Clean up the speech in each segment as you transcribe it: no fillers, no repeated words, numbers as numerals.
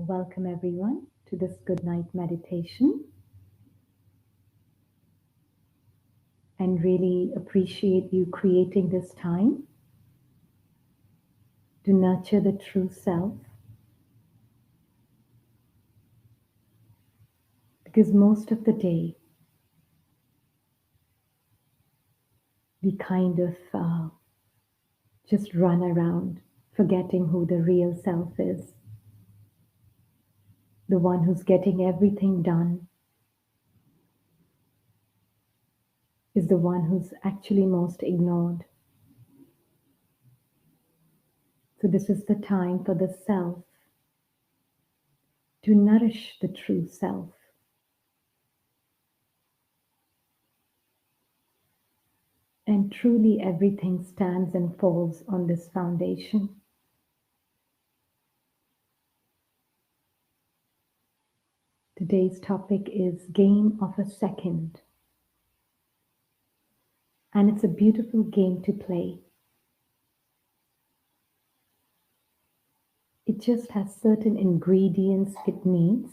Welcome everyone to this good night meditation, and really appreciate you creating this time to nurture the true self, because most of the day we kind of just run around forgetting who the real self is, the one who's getting everything done, is the one who's actually most ignored. So this is the time for the self to nourish the true self. And truly everything stands and falls on this foundation. Today's topic is Game of a Second. And it's a beautiful game to play. It just has certain ingredients it needs.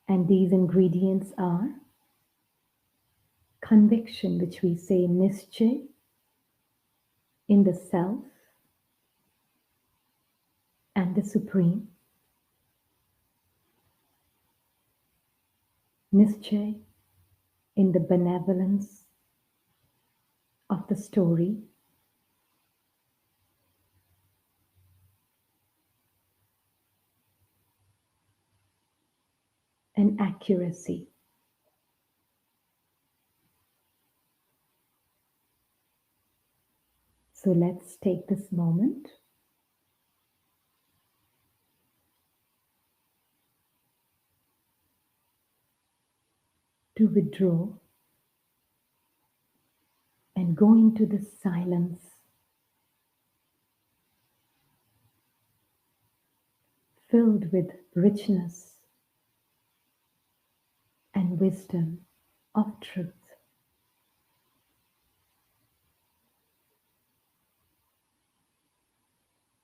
And these ingredients are conviction, which we say nischay, in the self and the supreme. Nischay in the benevolence of the story. And accuracy. So let's take this moment to withdraw and go into the silence, filled with richness and wisdom of truth.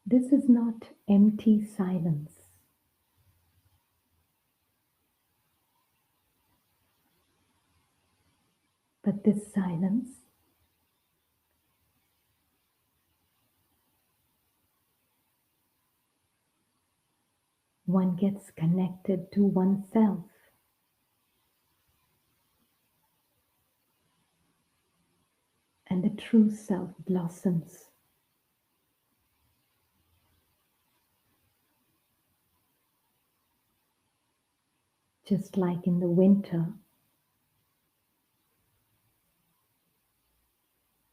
This is not empty silence, but this silence one gets connected to oneself. And the true self blossoms. Just like in the winter,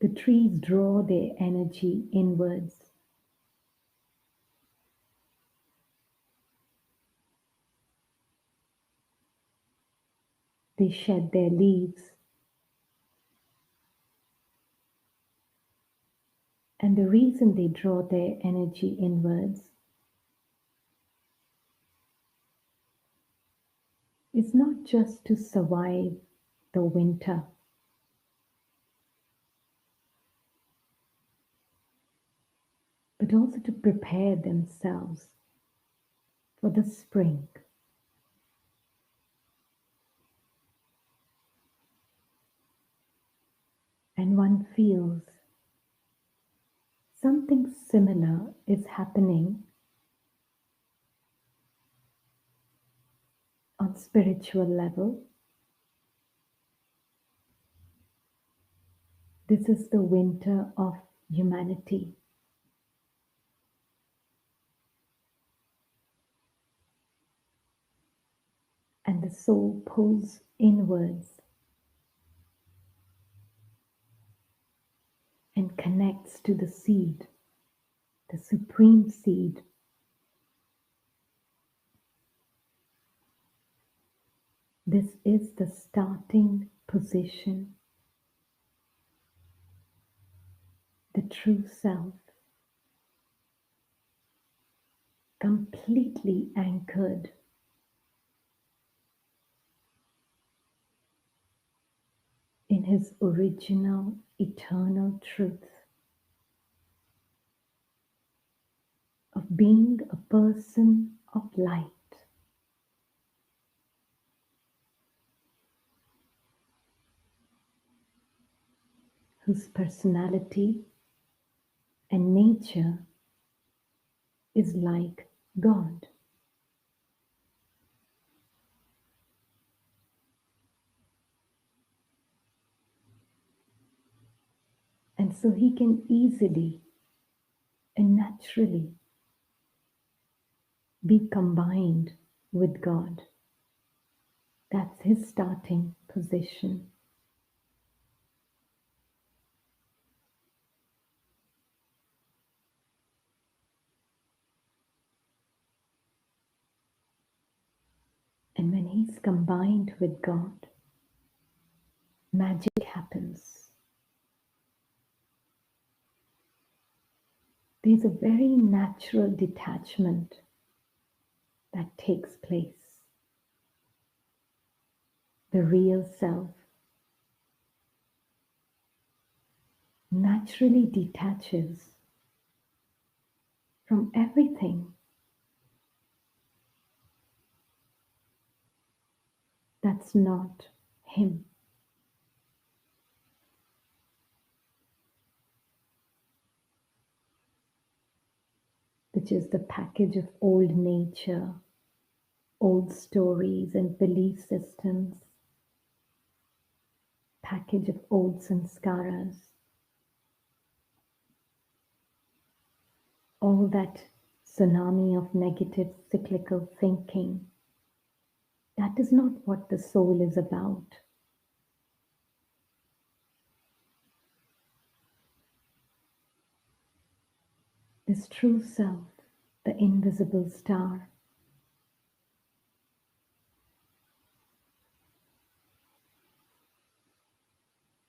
the trees draw their energy inwards. They shed their leaves. And the reason they draw their energy inwards is not just to survive the winter, but also to prepare themselves for the spring. And one feels something similar is happening on spiritual level. This is the winter of humanity. And the soul pulls inwards and connects to the seed, the supreme seed. This is the starting position, the true self, completely anchored in his original eternal truth of of being a person of light, whose personality and nature is like God. And so he can easily and naturally be combined with God. That's his starting position. And when he's combined with God, magic happens. There's a very natural detachment that takes place. The real self naturally detaches from everything that's not him. Which is the package of old nature, old stories and belief systems, package of old sanskaras, all that tsunami of negative cyclical thinking. That is not what the soul is about. This true self, the invisible star,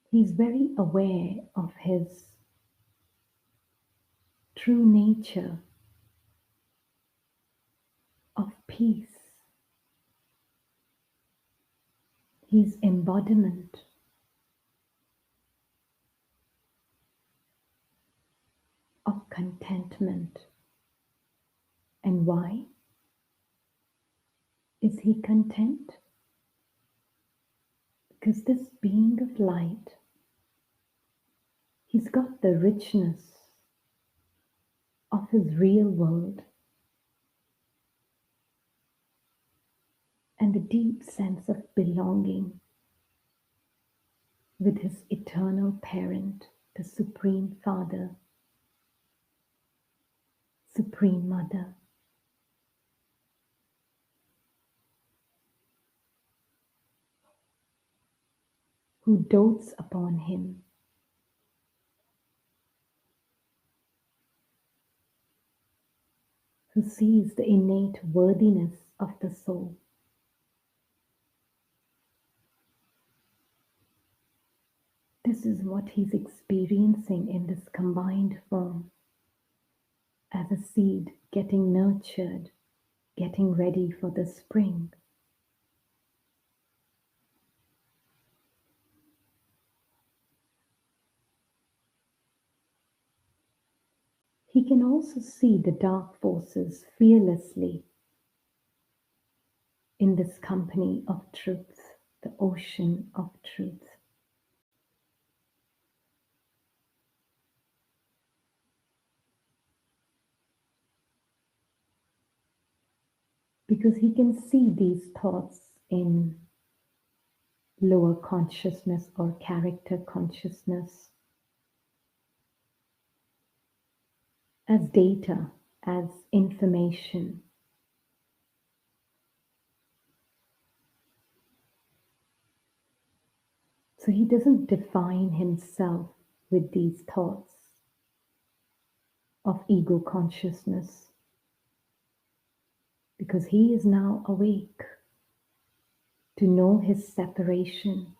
he's very aware of his true nature of peace, his embodiment of contentment. And why is he content? Because this being of light, he's got the richness of his real world and the deep sense of belonging with his eternal parent, the Supreme Father, Supreme Mother. Who dotes upon him, who sees the innate worthiness of the soul. This is what he's experiencing in this combined form, as a seed getting nurtured, getting ready for the spring. He can also see the dark forces fearlessly in this company of truth, the ocean of truth. Because he can see these thoughts in lower consciousness or character consciousness as data, as information. So he doesn't define himself with these thoughts of ego consciousness, because he is now awake to know his separation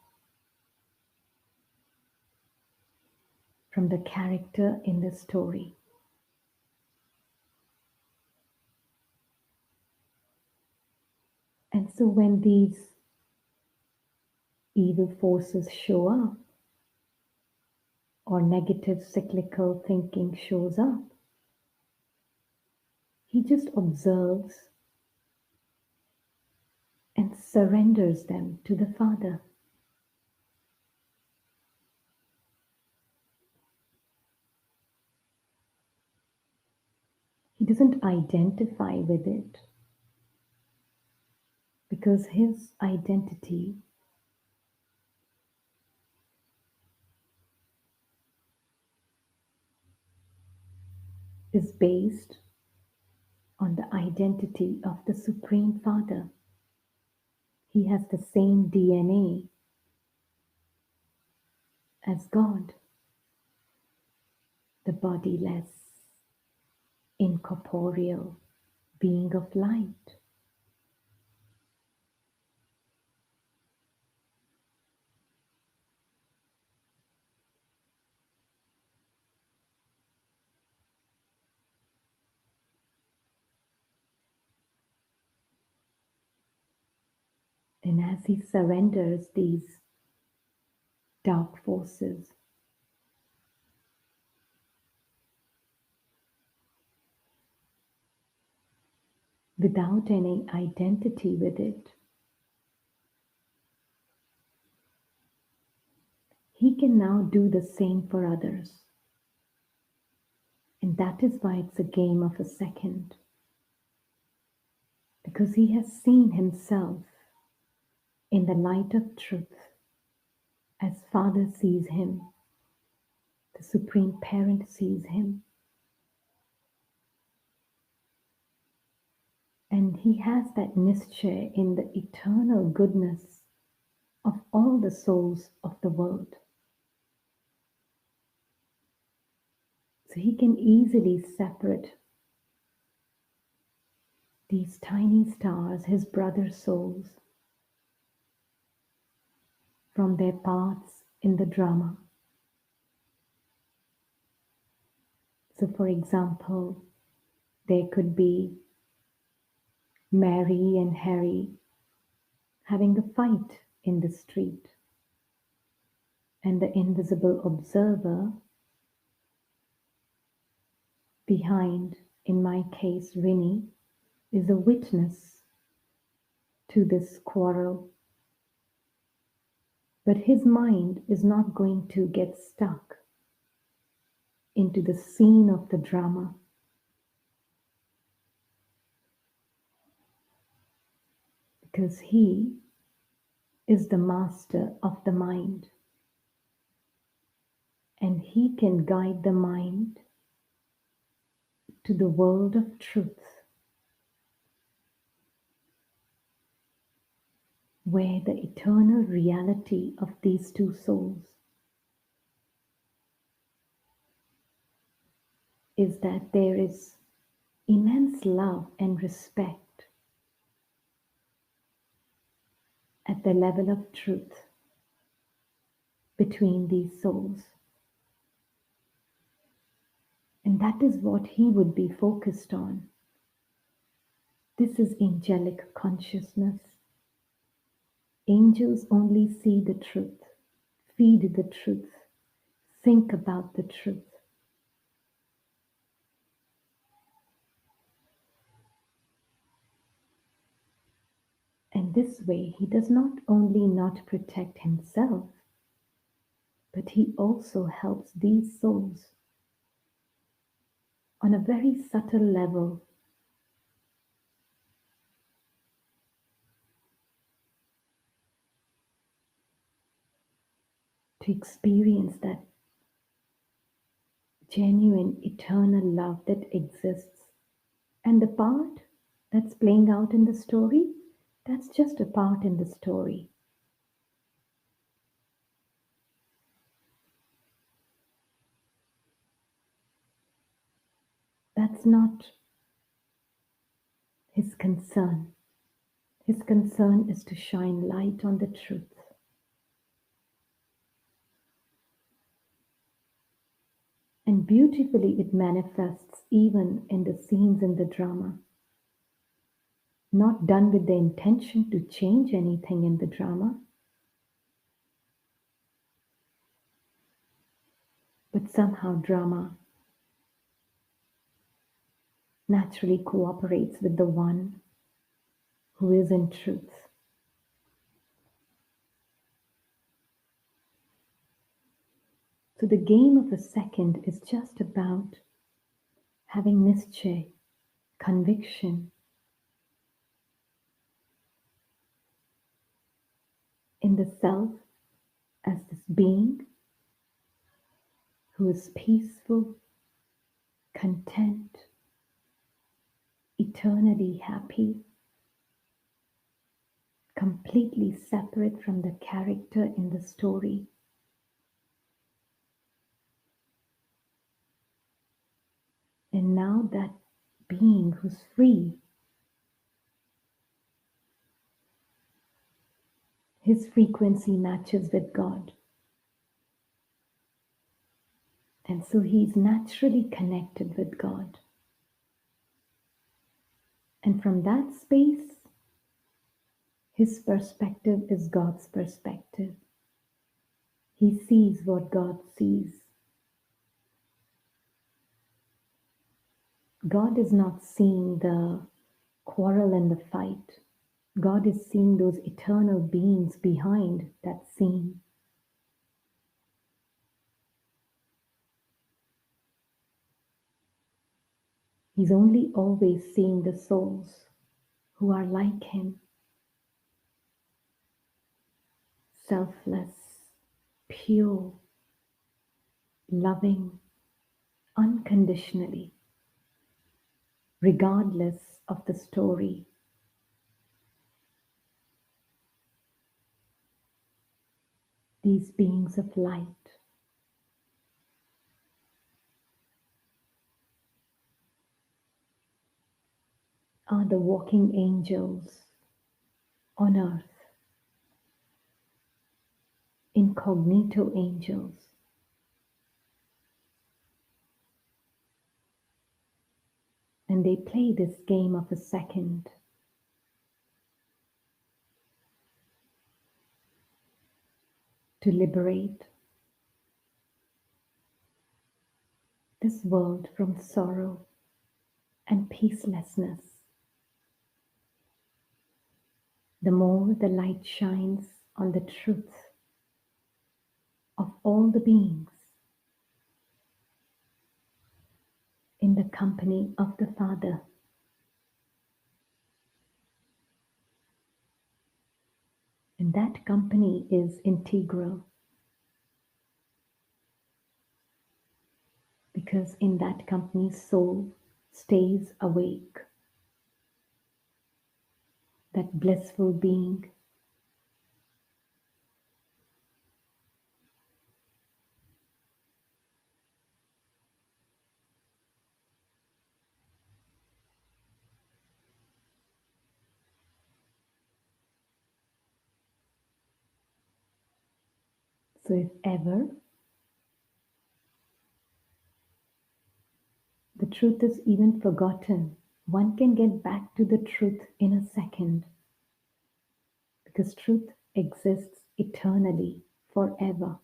from the character in the story. And so when these evil forces show up, or negative cyclical thinking shows up, He just observes and surrenders them to the Father. He doesn't identify with it because his identity is based on the identity of the Supreme Father. He has the same DNA as God, the bodiless, incorporeal being of light. And as he surrenders these dark forces, without any identity with it, he can now do the same for others. And that is why it's a game of a second. Because he has seen himself in the light of truth as Father sees him, the Supreme Parent sees him. And he has that nischay in the eternal goodness of all the souls of the world. So he can easily separate these tiny stars, his brother souls, from their parts in the drama. So, for example, there could be Mary and Harry having a fight in the street, and the invisible observer behind, in my case, Rinny, is a witness to this quarrel. But his mind is not going to get stuck into the scene of the drama. Because he is the master of the mind. And he can guide the mind to the world of truth, where the eternal reality of these two souls is that there is immense love and respect at the level of truth between these souls. And that is what he would be focused on. This is angelic consciousness. Angels only see the truth, feed the truth, think about the truth. And this way, he does not only not protect himself, but he also helps these souls on a very subtle level to experience that genuine eternal love that exists. And the part that's playing out in the story, that's just a part in the story. That's not his concern. His concern is to shine light on the truth. And beautifully it manifests even in the scenes in the drama. Not done with the intention to change anything in the drama, but somehow drama naturally cooperates with the one who is in truth. So the game of a second is just about having nischay, conviction in the self as this being who is peaceful, content, eternally happy, completely separate from the character in the story. And now that being who's free, his frequency matches with God. And so he's naturally connected with God. And from that space, his perspective is God's perspective. He sees what God sees. God is not seeing the quarrel and the fight. God is seeing those eternal beings behind that scene. He's only always seeing the souls who are like him, selfless, pure, loving, unconditionally, regardless of the story. These beings of light are the walking angels on earth, incognito angels. And they play this game of a second. To liberate this world from sorrow and peacelessness. The more the light shines on the truth of all the beings in the company of the Father, and that company is integral, because in that company soul stays awake. That blissful being so if ever the truth is even forgotten, one can get back to the truth in a second, because truth exists eternally, forever.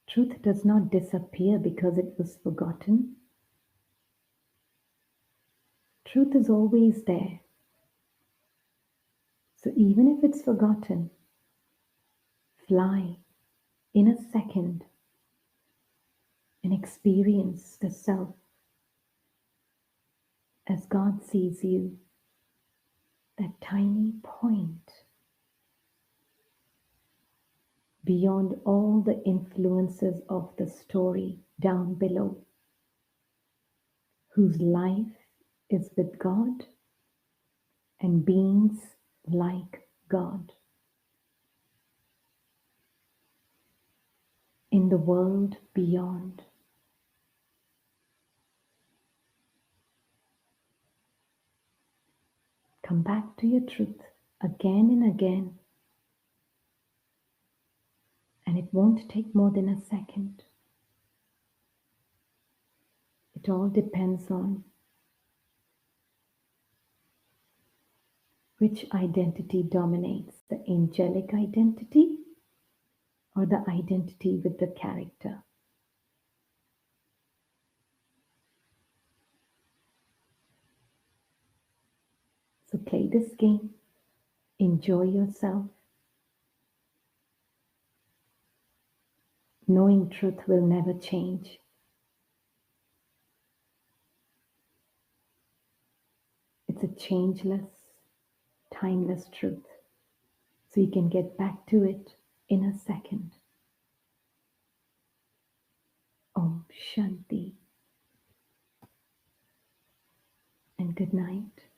Truth does not disappear because it was forgotten. Truth is always there. So even if it's forgotten, fly in a second and experience the self as God sees you, that tiny point beyond all the influences of the story down below, whose life is with God and beings like God. In the world beyond. Come back to your truth again and again, and it won't take more than a second. It all depends on which identity dominates, the angelic identity or the identity with the character. So play this game, enjoy yourself, knowing truth will never change. It's a changeless, timeless truth. So you can get back to it in a second. Om Shanti and good night.